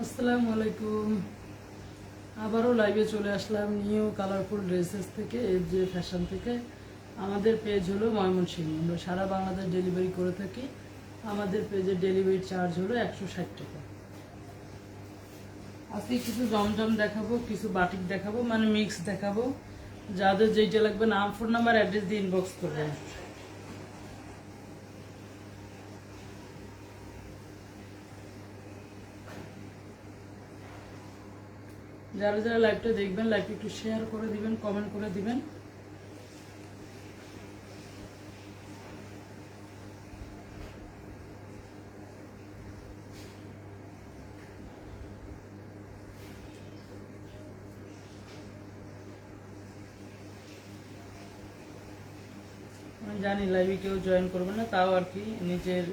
আসসালামু আলাইকুম। আবারও লাইভে চলে আসলাম নিউ কালারফুল ড্রেসেস থেকে, এর যে ফ্যাশন থেকে। আমাদের পেজ হলো ময়মনসিংহ। আমরা সারা বাংলাদেশ ডেলিভারি করে থাকি। আমাদের পেজের ডেলিভারি চার্জ হলো 160 টাকা। আজকে কিছু জমজম দেখাবো, কিছু বাটিক দেখাবো, মানে মিক্স দেখাবো। যাদের যেইটা লাগবে নাম, ফোন নাম্বার, অ্যাড্রেস দিয়ে ইনবক্স করবেন। যারা যারা লাইভটা দেখবেন, লাইভটা একটু শেয়ার করে দিবেন, কমেন্ট করে দিবেন। আমি জানি লাইভে কেউ জয়েন করবে না, তাও আর কি নিজের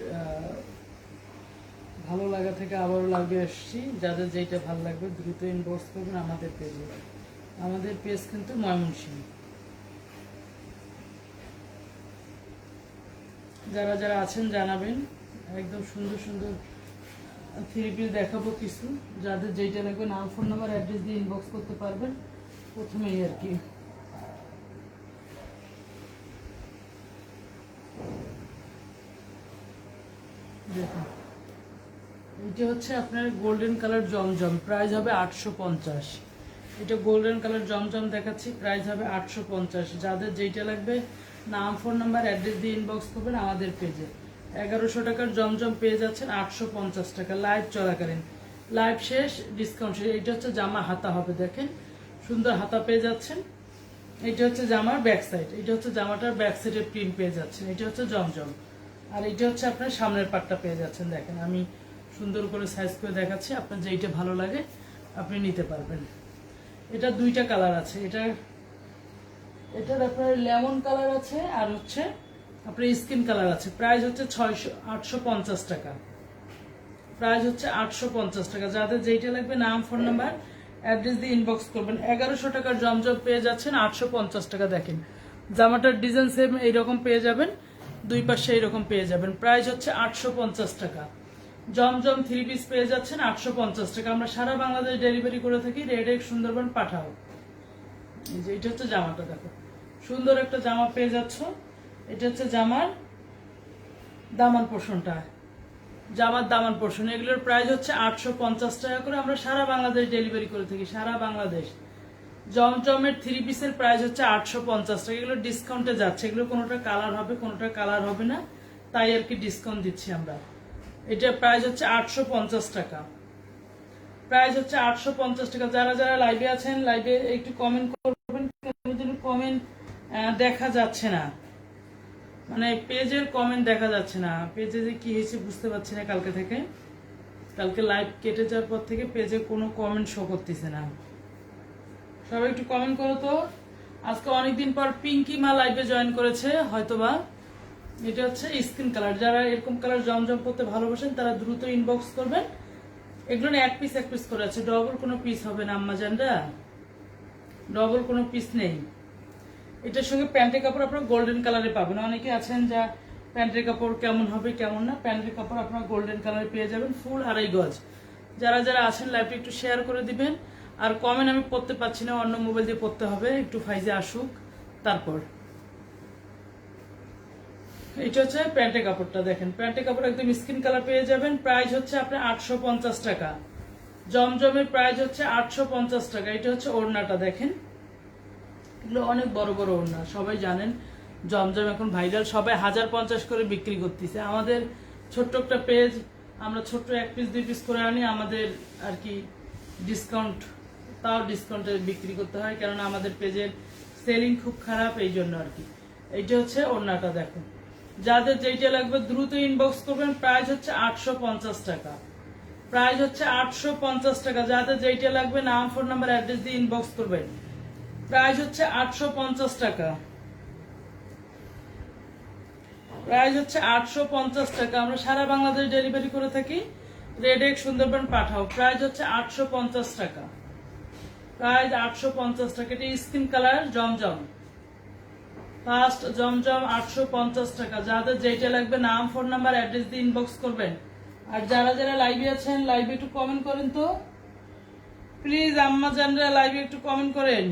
ভালো লাগা থেকে আবারও লাইভে এসেছি। যাদের যেইটা ভালো লাগবে দ্রুত ইনবক্স করবেন আমাদের পেজে। আমাদের পেজ কিন্তু ময়মনসিংহ। যারা যারা আছেন জানাবেন। একদম সুন্দর সুন্দর থ্রি পিস দেখাবো কিছু। যাদের যেইটা লাগবে নাম, ফোন নাম্বার, অ্যাড্রেস দিয়ে ইনবক্স করতে পারবেন প্রথমেই আর কি। দেখুন, এটা হচ্ছে আপনার গোল্ডেন কালার জমজম, প্রাইস হবে 850। এটা গোল্ডেন কালার জমজম দেখাচ্ছি, প্রাইস হবে 850। যাদের যেইটা লাগবে নাম, ফোন নাম্বার, অ্যাড্রেস দিয়ে ইনবক্স করবেন আমাদের পেজে। 1100 টাকার জমজম পেয়ে যাচ্ছেন 850 টাকা লাইভ চলাকালীন। লাইভ শেষ, ডিসকাউন্ট শেষ। এটা হচ্ছে জামা হাতা হবে, দেখেন সুন্দর হাতা পেয়ে যাচ্ছেন। এটা হচ্ছে জামার ব্যাক সাইড, এটা হচ্ছে জামাটার ব্যাক সাইডের প্রিন্ট পেয়ে যাচ্ছেন। এটা হচ্ছে জমজম, আর এটা হচ্ছে আপনার সামনের পাটটা পেয়ে যাচ্ছেন। দেখেন আমি সুন্দর করে সাইজ করে দেখাচ্ছি, আপনার যেইটা ভালো লাগে আপনি নিতে পারবেন। এটা দুইটা কালার আছে। এটার আপনার লেমন কালার আছে, আর হচ্ছে আপনার স্কিন কালার আছে। প্রাইস হচ্ছে 850 টাকা। প্রাইস হচ্ছে 850 টাকা। যাদের যেইটা লাগবে নাম, ফোন নাম্বার, অ্যাড্রেস দিয়ে ইনবক্স করবেন। 1100 টাকার জমজম পেয়ে যাচ্ছেন 850 টাকা। দেখেন জামাটার ডিজাইন সেম এইরকম পেয়ে যাবেন, দুই পাশে এইরকম পেয়ে যাবেন। প্রাইস হচ্ছে 850 টাকা। জমজম থ্রি পিস পেয়ে যাচ্ছেন 850 টাকা। আমরা সারা বাংলাদেশ ডেলিভারি করে থাকি। রেড এক সুন্দরবন পাঠাও। এই যে এটা হচ্ছে জামাটা, দেখো সুন্দর একটা জামা পেয়ে যাচ্ছ। এটা হচ্ছে জামার দামান পোর্শনটা, জামার দামান পোর্শন। এগুলোর প্রাইস হচ্ছে 850 টাকা করে। আমরা সারা বাংলাদেশ ডেলিভারি করে থাকি, সারা বাংলাদেশ। জমজমের থ্রি পিসের প্রাইস হচ্ছে 850 টাকা। এগুলো ডিসকাউন্টে যাচ্ছে, এগুলো কোনোটা কালার হবে, কোনোটা কালার হবে না, তাই আর কি ডিসকাউন্ট দিচ্ছি আমরা। এটার প্রাইস হচ্ছে 850 টাকা। প্রাইস হচ্ছে 850 টাকা। যারা যারা লাইভে আছেন, লাইভে একটু কমেন্ট করবেন। কমেন্ট দেখা যাচ্ছে না, মানে পেজের কমেন্ট দেখা যাচ্ছে না। পেজে যে কি হয়েছে বুঝতে পারছি না। কালকে লাইভ কেটে যাওয়ার পর থেকে পেজে কোনো কমেন্ট শো করতেছে না। সবাই একটু কমেন্ট করো তো। আজকে অনেকদিন পর পিঙ্কি মা লাইভে জয়েন করেছে হয়তোবা। এটা হচ্ছে স্কিন কালার। যারা এরকম কালার জমজম করতে ভালোবাসেন তারা দ্রুত ইনবক্স করবেন। এগুলো এক পিস করে আছে, ডবল কোনো পিস হবে না আম্মা জানরা, ডবল কোনো পিস নেই। এটার সঙ্গে প্যান্টের কাপড় আপনারা গোল্ডেন কালারে পাবেন। অনেকে আছেন যা প্যান্টের কাপড় কেমন হবে কেমন না, প্যান্টের কাপড় আপনারা গোল্ডেন কালারে পেয়ে যাবেন, ফুল 2.5 গজ। যারা যারা আছেন লাইভটা একটু শেয়ার করে দিবেন। আর কমেন্ট আমি পড়তে পারছি না, অন্য মোবাইল দিয়ে পড়তে হবে, একটু ফাইজে আসুক তারপর। এটা হচ্ছে প্যান্টের কাপড়টা, দেখেন প্যান্টের কাপড় একদম স্কিন কালার পেয়ে যাবেন। প্রাইস হচ্ছে আপনার 850 টাকা। জমজমের প্রাইস হচ্ছে 850 টাকা। এটা হচ্ছে ওড়নাটা, দেখেন এগুলো অনেক বড় বড় ওড়না। সবাই জানেন জমজম এখন ভাইরাল, সবাই 1050 করে বিক্রি করতেছে। আমাদের ছোট্ট একটা পেজ, আমরা ছোট্ট এক পিস দুই পিস করে আনি, আমাদের আর কি ডিসকাউন্ট, তাও ডিসকাউন্টে বিক্রি করতে হয়, কারণ আমাদের পেজের সেলিং খুব খারাপ, এই জন্য আর কি। এইটা হচ্ছে ওড়নাটা, দেখো যাদের যেইটা লাগবে দ্রুত ইনবক্স করবেন। প্রাইস হচ্ছে 850 টাকা। প্রাইস হচ্ছে 850 টাকা। যাদের যেইটা লাগবে নাম, ফোন নাম্বার, অ্যাড্রেস দিয়ে ইনবক্স করবেন। প্রাইস হচ্ছে 850 টাকা। প্রাইস হচ্ছে 850 টাকা। আমরা সারা বাংলাদেশ ডেলিভারি করে থাকি। রেড এক সুন্দরবন পাঠাও। প্রাইস হচ্ছে 850 টাকা। প্রাইস 850 টাকা। এটা স্কিন কালার জমজম, ফার্স্ট জমজম 850 টাকা। যাদের যেটা লাগবে নাম, ফোন নাম্বার, অ্যাড্রেস দিয়ে ইনবক্স করবেন আর যারা যারা লাইভে আছেন লাইভে একটু কমেন্ট করেন তো প্লিজ, আম্মা জানরা লাইভে একটু কমেন্ট করেন।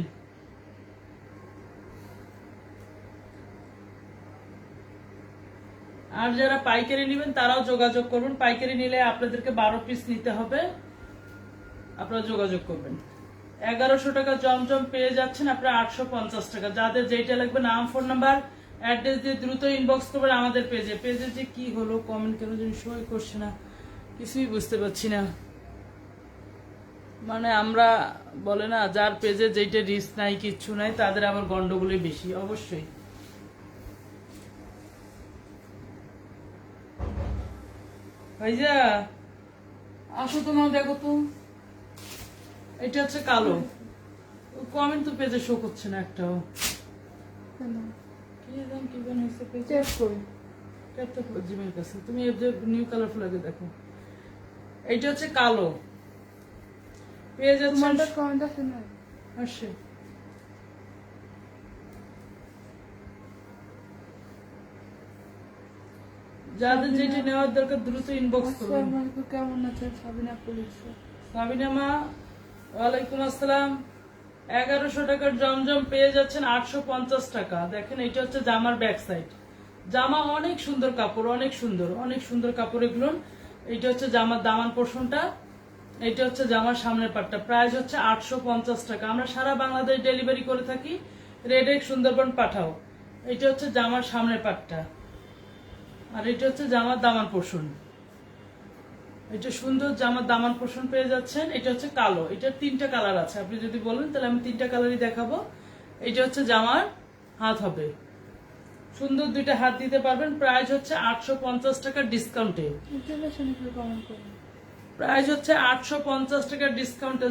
আর যারা পাইকারি নেবেন তারাও যোগাযোগ করবেন। পাইকারি নিলে আপনাদেরকে 12 পিস নিতে হবে, আপনারা যোগাযোগ করবেন। 1100 টাকা জমজম পেয়ে যাচ্ছেন আপনারা 850 টাকা। যাদের যেটা লাগবে নাম, ফোন নাম্বার, অ্যাড্রেস দিয়ে দ্রুত ইনবক্স করবেন আমাদের পেজে। পেজে যে কি হলো, কমেন্ট কেন যেন শোই করছে না, কিছুই বুঝতে পারছি না। মানে আমরা বলে না, যার পেজে যেটা রিস্ক নাই কিচ্ছু নাই তাদের আবার গন্ডগোলই বেশি। অবশ্যই ভাইজা আসো, তোমার দেখো তো, এটা হচ্ছে কালো। কমেন্ট তো পেজে শো করছে না একটাও। কি জানি হয়েছে পেজে, জিমের কাছে তুমি নিউ কালারফুল আগে দেখো। এইটা হচ্ছে কালো পেয়ে যাচ্ছে। আসে যাদের যেটা নেওয়ার দরকার দ্রুত ইনবক্স করুন। কেমন আছেন সাবিনা পুলিশ? সাবিনা মা, ওয়ালাইকুম আসসালাম। 1100 টাকার জমজম পেয়ে যাচ্ছেন 850 টাকা। দেখেন এটা হচ্ছে জামার ব্যাক সাইড। জামা অনেক সুন্দর কাপড়, অনেক সুন্দর, অনেক সুন্দর কাপড় এগুলো। এইটা হচ্ছে জামার দামান পোর্শনটা, এটা হচ্ছে জামার সামনের পাটটা। প্রাইস হচ্ছে 850 টাকা। আমরা সারা বাংলাদেশ ডেলিভারি করে থাকি। রেডেক সুন্দরবন পাঠাও। এটা হচ্ছে জামার সামনের পাটটা, আর এটা হচ্ছে জামার দামান পোর্শন। এটা সুন্দর জামার দামান পোর্শন পেয়ে যাচ্ছেন। এটা হচ্ছে কালো। এটার 3টা কালার আছে, আপনি যদি বলেন তাহলে আমি 3টা কালারই দেখাবো। এটা হচ্ছে জামার হাত হবে, সুন্দর 2টা হাত দিতে পারবেন। প্রাইস হচ্ছে 850 টাকা ডিসকাউন্টে। প্রাইস হচ্ছে 850 টাকা ডিসকাউন্টে।